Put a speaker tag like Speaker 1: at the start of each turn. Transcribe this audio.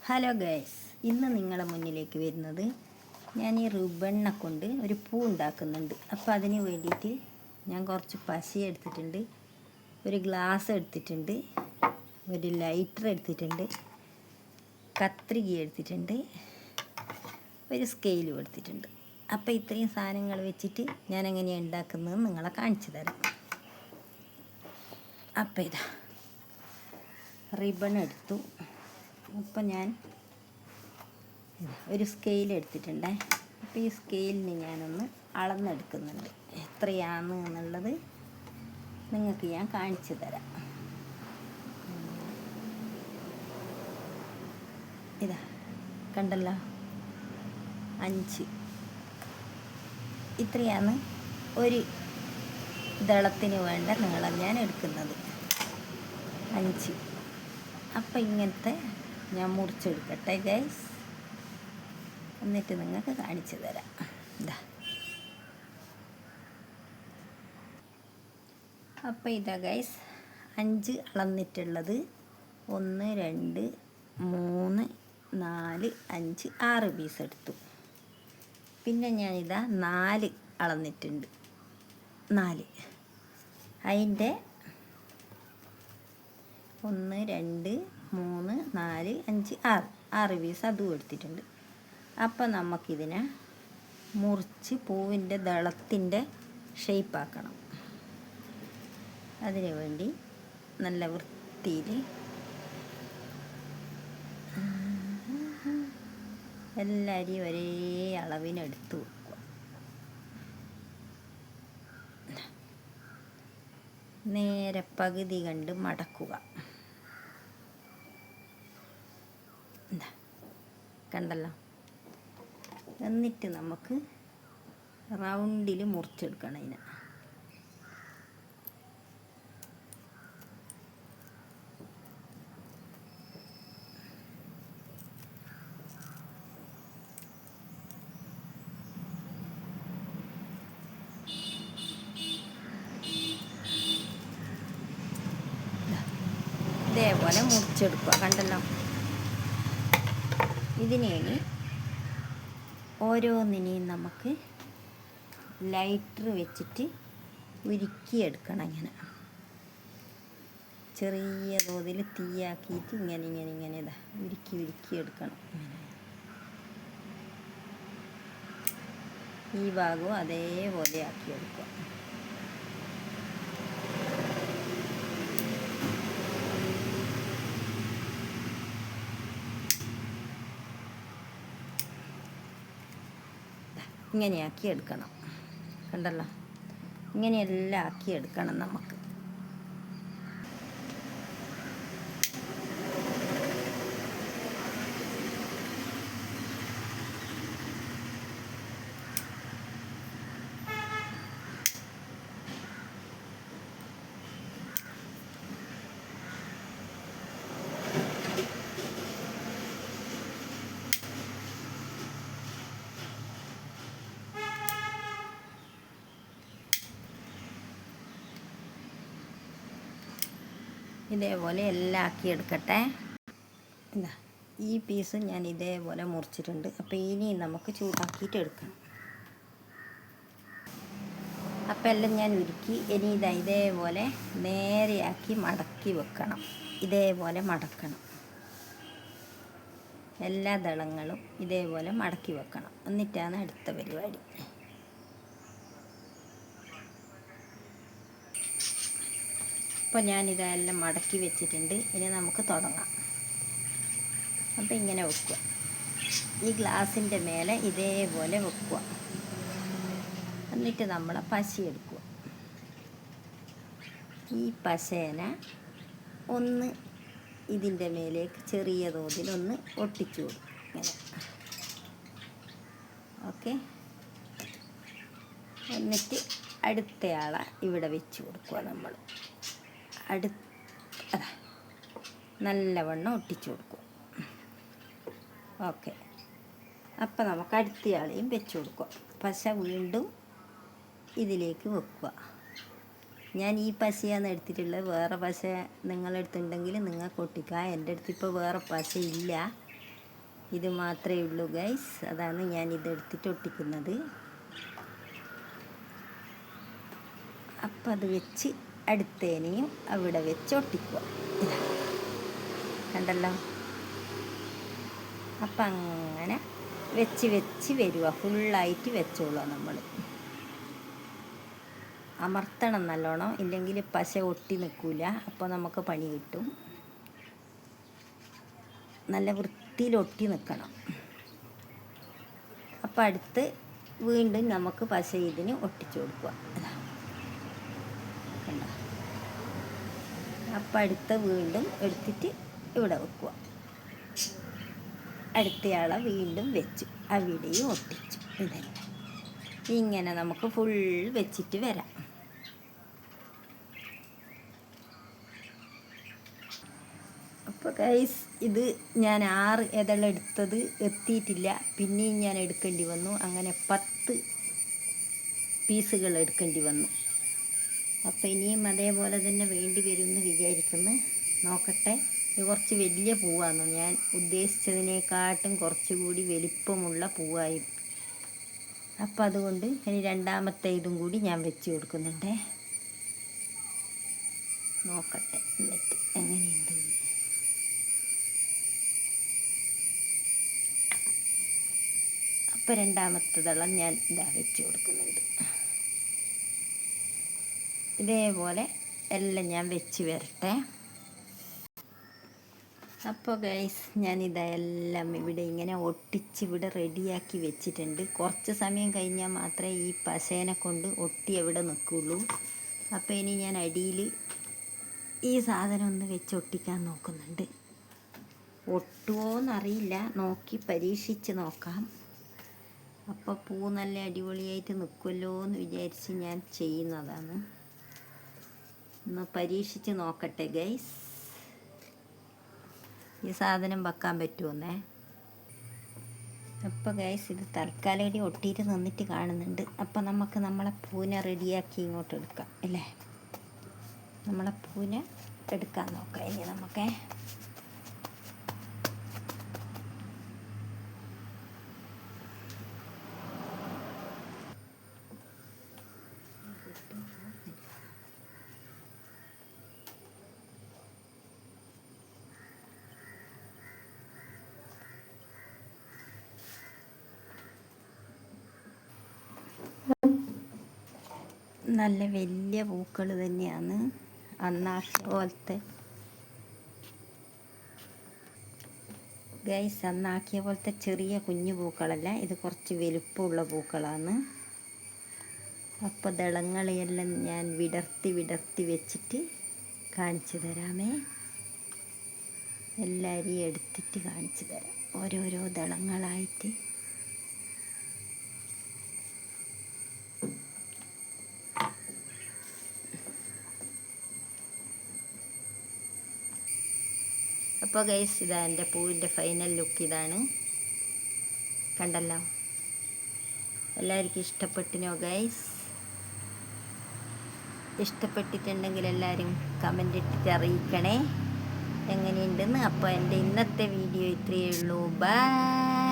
Speaker 1: Hello guys, ഇന്ന് നിങ്ങളുടെ മുന്നിലേക്ക് വരുന്നത് ഞാൻ ഈ റിബണ്ണെ കൊണ്ട് ഒരു പൂ ഉണ്ടാക്കുന്നുണ്ട്. അപ്പോൾ അതിന് വേണ്ടിയിട്ട് ഞാൻ കുറച്ച് പശ എടുത്തിട്ടുണ്ട്, ഒരു ഗ്ലാസ് എടുത്തിട്ടുണ്ട്, ഒരു ലൈറ്റർ എടുത്തിട്ടുണ്ട്, കത്രിക എടുത്തിട്ടുണ്ട്, ഒരു സ്കെയിലും എടുത്തിട്ടുണ്ട്. അപ്പോൾ ഇത്രയും സാധനങ്ങൾ വെച്ചിട്ട് ഞാൻ എങ്ങനെയാണ് ഉണ്ടാക്കുന്നതെന്ന് നിങ്ങളെ കാണിച്ചു തരാം. അപ്പോൾ ഇതാ റിബൺ എടുത്തു. അപ്പം ഞാൻ ഒരു സ്കെയിൽ എടുത്തിട്ടുണ്ടേ. അപ്പോൾ ഈ സ്കെയിലിന് ഞാനൊന്ന് അളന്നെടുക്കുന്നുണ്ട്. എത്രയാണ് എന്നുള്ളത് നിങ്ങൾക്ക് ഞാൻ കാണിച്ചു തരാം. ഇതാ കണ്ടല്ലോ, 5 ഇത്രയാണ് ഒരു ദളത്തിന് വേണ്ട നീളം ഞാൻ എടുക്കുന്നത്, 5. അപ്പം ഇങ്ങനത്തെ ഞാൻ മുറിച്ചെടുക്കട്ടെ ഗൈസ്, എന്നിട്ട് നിങ്ങൾക്ക് കാണിച്ചു തരാം. ഇതാ അപ്പോൾ ഇതാ ഗൈസ്, 5 അളന്നിട്ടുള്ളത് 1 2 3 4 5 6 പീസ് എടുത്തു. പിന്നെ ഞാനിതാ 4 അളന്നിട്ടുണ്ട്, 4 അതിൻ്റെ 1 2 3 4 5 6 പീസ് അതും എടുത്തിട്ടുണ്ട്. അപ്പം നമുക്കിതിനെ മുറിച്ച് പൂവിൻ്റെ ദളത്തിൻ്റെ ഷേപ്പാക്കണം. അതിനു വേണ്ടി നല്ല വൃത്തിയിൽ എല്ലാവരെയും ഒരേ അളവിനെടുത്ത് വെക്കുക. നേരെ പകുതി കണ്ട് മടക്കുക. കണ്ടല്ലോ. എന്നിട്ട് നമുക്ക് റൗണ്ടിൽ മുറിച്ചെടുക്കണം. ഇതിനെ ഇതേപോലെ മുറിച്ചെടുക്കുക. കണ്ടല്ലോ. ഇതിനേനി ഓരോന്നിനെയും നമുക്ക് ലൈറ്റർ വെച്ചിട്ട് ഉരുക്കിയെടുക്കണം. ഇങ്ങനെ ചെറിയ തോതിൽ തീയാക്കിയിട്ട് ഇങ്ങനെ ഇതാ ഉരുക്കിയെടുക്കണം. ഈ ഭാഗവും അതേപോലെ ആക്കിയെടുക്കുക. ഇങ്ങനെയാക്കി എടുക്കണം. കണ്ടല്ലോ, ഇങ്ങനെയെല്ലാം ആക്കിയെടുക്കണം നമുക്ക്. ഇതേപോലെ എല്ലാം ആക്കിയെടുക്കട്ടെ. എന്താ ഈ പീസ് ഞാൻ ഇതേപോലെ മുറിച്ചിട്ടുണ്ട്. അപ്പോൾ ഇനി നമുക്ക് ചൂടാക്കിയിട്ട് എടുക്കണം. അപ്പം എല്ലാം ഞാൻ ഉരുക്കി. ഇനി ഇതേപോലെ നേരെയാക്കി മടക്കി വെക്കണം. ഇതേപോലെ മടക്കണം. എല്ലാ ദളങ്ങളും ഇതേപോലെ മടക്കി വെക്കണം. എന്നിട്ടാണ് അടുത്ത പരിപാടി. അപ്പോൾ ഞാനിതെല്ലാം മടക്കി വെച്ചിട്ടുണ്ട്. ഇനി നമുക്ക് തുടങ്ങാം. അപ്പോൾ ഇങ്ങനെ വെക്കുക. ഈ ഗ്ലാസിൻ്റെ മേലെ ഇതേപോലെ വെക്കുക. എന്നിട്ട് നമ്മൾ പശ എടുക്കുക. ഈ പശേനെ ഒന്ന് ഇതിൻ്റെ മേലേക്ക് ചെറിയ തോതിലൊന്ന് ഒട്ടിച്ചു കൊടുക്കും. ഇങ്ങനെ ഓക്കെ. എന്നിട്ട് അടുത്തയാളെ ഇവിടെ വെച്ച് കൊടുക്കുക. നമ്മൾ നല്ലവണ്ണം ഒട്ടിച്ചു കൊടുക്കും. ഓക്കെ. അപ്പം നമുക്ക് അടുത്തയാളെയും വെച്ച് കൊടുക്കുക. പശ വീണ്ടും ഇതിലേക്ക് വെക്കുക. ഞാൻ ഈ പശയാണ് എടുത്തിട്ടുള്ളത്. വേറെ പശ നിങ്ങളെടുത്തുണ്ടെങ്കിൽ നിങ്ങൾക്ക് ഒട്ടിക്കാം. എൻ്റെ അടുത്ത് ഇപ്പോൾ വേറെ പശ ഇല്ല. ഇത് മാത്രമേ ഉള്ളൂ ഗൈസ്. അതാണ് ഞാൻ ഇതെടുത്തിട്ട് ഒട്ടിക്കുന്നത്. അപ്പം അത് വെച്ച് അടുത്തേനെയും അവിടെ വെച്ച് ഒട്ടിക്കുക. കണ്ടല്ലോ. അപ്പം അങ്ങനെ വെച്ച് വെച്ച് വരിക. ഫുള്ളായിട്ട് വെച്ചോളുക. നമ്മൾ അമർത്തണം നല്ലോണം, ഇല്ലെങ്കിൽ പശ ഒട്ടി നിൽക്കില്ല. അപ്പോൾ നമുക്ക് പണി കിട്ടും. നല്ല വൃത്തിയിൽ ഒട്ടി നിൽക്കണം. അപ്പം അടുത്ത് വീണ്ടും നമുക്ക് പശ ഇതിന് ഒട്ടിച്ചു കൊടുക്കുക. കണ്ട. അപ്പം അടുത്ത വീണ്ടും എടുത്തിട്ട് ഇവിടെ വെക്കുക. അടുത്തയാളെ വീണ്ടും വെച്ചു, അവിടെയും ഒട്ടിച്ചു. ഇതന്നെ ഇങ്ങനെ നമുക്ക് ഫുൾ വെച്ചിട്ട് വരാം. അപ്പോൾ ഗൈസ്, ഇത് ഞാൻ 6 ഇതെല്ലാം എടുത്തത് എത്തിയിട്ടില്ല. പിന്നെയും ഞാൻ എടുക്കേണ്ടി വന്നു. അങ്ങനെ 10 പീസുകൾ എടുക്കേണ്ടി വന്നു. അപ്പോൾ ഇനിയും അതേപോലെ തന്നെ വേണ്ടി വരുമെന്ന് വിചാരിക്കുന്നു. നോക്കട്ടെ. ഇത് കുറച്ച് വലിയ പൂവാണ്. ഞാൻ ഉദ്ദേശിച്ചതിനേക്കാട്ടും കുറച്ചുകൂടി വലിപ്പമുള്ള പൂവായി. അപ്പം അതുകൊണ്ട് ഇനി രണ്ടാമത്തെ ഇതും കൂടി ഞാൻ വെച്ച് കൊടുക്കുന്നുണ്ടേ. നോക്കട്ടെ എന്നിട്ട് എങ്ങനെയുണ്ട്. അപ്പോൾ രണ്ടാമത്തെ ദളം ഞാൻ ഇതാ വെച്ച് കൊടുക്കുന്നുണ്ട്. ഇതേപോലെ എല്ലാം ഞാൻ വെച്ച് വരട്ടെ. അപ്പോൾ ഗൈസ്, ഞാനിതെല്ലാം ഇവിടെ ഇങ്ങനെ ഒട്ടിച്ച് ഇവിടെ റെഡിയാക്കി വെച്ചിട്ടുണ്ട്. കുറച്ച് സമയം കഴിഞ്ഞാൽ മാത്രമേ ഈ പശേനെ കൊണ്ട് ഒട്ടി എവിടെ നിൽക്കുള്ളൂ. അപ്പോൾ ഇനി ഞാൻ അടിയിൽ ഈ സാധനം ഒന്ന് വെച്ച് ഒട്ടിക്കാൻ നോക്കുന്നുണ്ട്. ഒട്ടുമോയെന്നറിയില്ല, നോക്കി പരീക്ഷിച്ച് നോക്കാം. അപ്പോൾ പൂ നല്ല അടിപൊളിയായിട്ട് നിൽക്കുമല്ലോ എന്ന് വിചാരിച്ച് ഞാൻ ചെയ്യുന്നതാണ്. ഒന്ന് പരീക്ഷിച്ച് നോക്കട്ടെ ഗൈസ്. ഈ സാധനം വെക്കാൻ പറ്റുമെന്നേ. അപ്പോൾ ഗൈസ്, ഇത് തൽക്കാലം ഒട്ടിയിട്ട് നിന്നിട്ട് കാണുന്നുണ്ട്. അപ്പോൾ നമുക്ക് നമ്മളെ പൂനെ റെഡിയാക്കി ഇങ്ങോട്ട് എടുക്കാം അല്ലേ. നമ്മളെ പൂനെ എടുക്കാൻ നോക്കാം ഇനി നമുക്ക്. നല്ല വലിയ പൂക്കൾ തന്നെയാണ് അന്നാക്കിയ പോലത്തെ. ഗൈസ്, അന്നാക്കിയ പോലത്തെ ചെറിയ കുഞ്ഞു പൂക്കളല്ല, ഇത് കുറച്ച് വലുപ്പമുള്ള പൂക്കളാണ്. അപ്പോൾ ദളങ്ങളെയെല്ലാം ഞാൻ വിടർത്തി വിടർത്തി വെച്ചിട്ട് കാണിച്ചു തരാമേ. എല്ലാവരെയും എടുത്തിട്ട് കാണിച്ചു തരാം, ഓരോരോ ദളങ്ങളായിട്ട്. അപ്പോൾ ഗൈസ്, ഇതാ എൻ്റെ പൂവിൻ്റെ ഫൈനൽ ലുക്ക് ഇതാണ്. കണ്ടല്ലോ. എല്ലാവർക്കും ഇഷ്ടപ്പെട്ടിനോ ഗൈസ്? ഇഷ്ടപ്പെട്ടിട്ടുണ്ടെങ്കിൽ എല്ലാവരും കമൻ്റ് ഇട്ടിട്ട് അറിയിക്കണേ എങ്ങനെയുണ്ടെന്ന്. അപ്പോൾ എൻ്റെ ഇന്നത്തെ വീഡിയോ ഇത്രയേ ഉള്ളൂ. ബൈ.